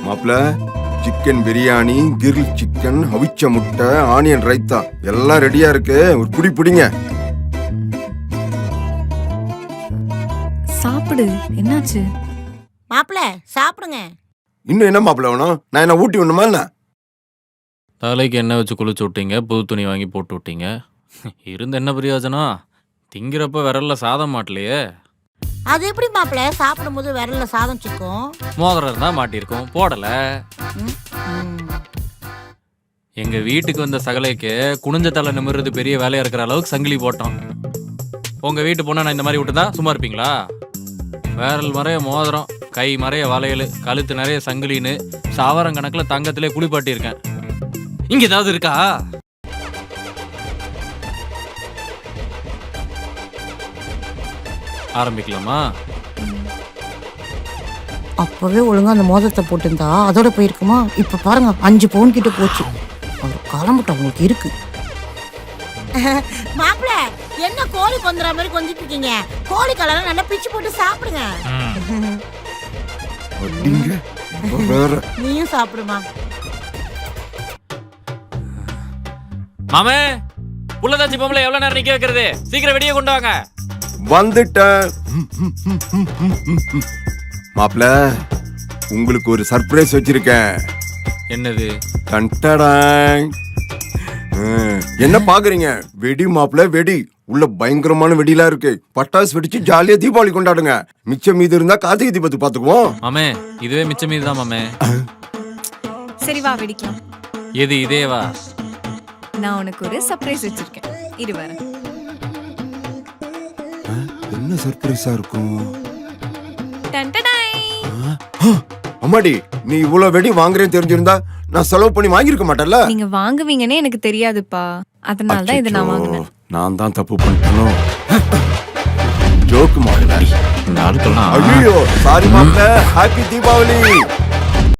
மாப்ள chicken biryani, grill chicken, அவிச்ச முட்டை, ஆனியன் ரைத்தா எல்லாம் ரெடியா இருக்கு. ஒரு புடி பிடிங்க. சாப்பிடு. என்னாச்சு? மாப்பிள்ள சாப்பிடுங்க. இன்னும் என்ன மாப்ள வேணும்? நான் என்ன ஊட்டி விடணுமா என்ன? தலைக்கு எண்ணெய் வச்சு குளிச்சு விட்டீங்க, புது துணி வாங்கி போட்டு விட்டீங்க. இருந்து என்ன பிரயோஜனம்? திங்கிறப்ப விரல்ல சாதம் மாட்டலையே. அது எப்படி மாப்பிள்ள சாப்பிடும் போது விரல்ல சாதம் சிக்கும்? மோதிரம் இருந்தா மாட்டிருக்கும், போடல. எங்க வீட்டுக்கு வந்த சகலைக்கு குனிஞ்ச தலை நிமிர்றது பெரிய வேலையா இருக்கிற அளவுக்கு சங்கிலி போட்டோம். உங்க வீட்டு பொண்ணை நான் இந்த மாதிரி விட்டுதா சும்மா இருப்பீங்களா? விரல் மறைய மோதிரம், கை மறைய வளையல், கழுத்து நிறைய சங்கிலின்னு சாவரம் கணக்குல தங்கத்திலே குளிப்பாட்டி இருக்கேன். இங்க ஏதாவது இருக்கா? ஆரம்பிக்கலாமா? அப்பவே ஒழுங்கா அந்த மோதிரத்தை போட்டிருந்தா அதோட போயிருக்குமா? இப்ப பாருங்க 5 பவுன் கிட்ட போச்சு. ஒரு காலம்புட்ட உங்களுக்கு இருக்கு. மாப்பிள்ள என்ன கோழி கொந்துற மாதிரி கொஞ்சிட்டு இருக்கீங்க? கோழி கலரை நல்லா பிச்சு போட்டு சாப்பிடுங்க. அடிங்க. இப்ப வேற. நீயும் சாப்பிடுமா? மாமே, புள்ளதாச்சி பொம்பளை எவ்வளவு நேரம் நிக்க வைக்கிறது? சீக்கிரம் வெடியை கொண்டு வாங்க. வந்துட்டேன். மாப்ள உங்களுக்கு ஒரு சர்ப்ரைஸ் வச்சிருக்கேன். என்னது? டன்டடாய். என்ன பாக்குறீங்க? வெடி மாப்ள, வெடி. உள்ள பயங்கரமான வெடிலாம் இருக்கு. பட்டாசு வெடிச்சு ஜாலியா தீபாவளி கொண்டாடுங்க. மிச்சம் மீது இருந்தா கார்த்திகை தீபத்து பாத்துக்குவோம். மாமே, இதுவே மிச்சம் மீதுதான் மாமே. சரி வா வெடிக்கலாம். எது இதேவா? நான் உனக்கு ஒரு சர்ப்ரைஸ் வச்சிருக்கேன். இரு வரேன். என்ன சர்ப்ரைஸா இருக்கும்? டன்டடாய். அம்மாடி, நீ இவ்வளவு வெடி வாங்குறேன்னு தெரிஞ்சிருந்தா நான் செலவு பண்ணி வாங்கிருக்க மாட்டேன்ல. நீங்க வாங்குவீங்கன்னே எனக்கு தெரியாதுப்பா. அதனால தான் இதை நான் வாங்கினேன். நான் தான் தப்பு பண்ணிட்டேனோ? ஜோக்கு மாடலா? இந்த ஆட்கள்லாம் ஐயோ, சாரி மாப்ள. ஹாப்பி தீபாவளி.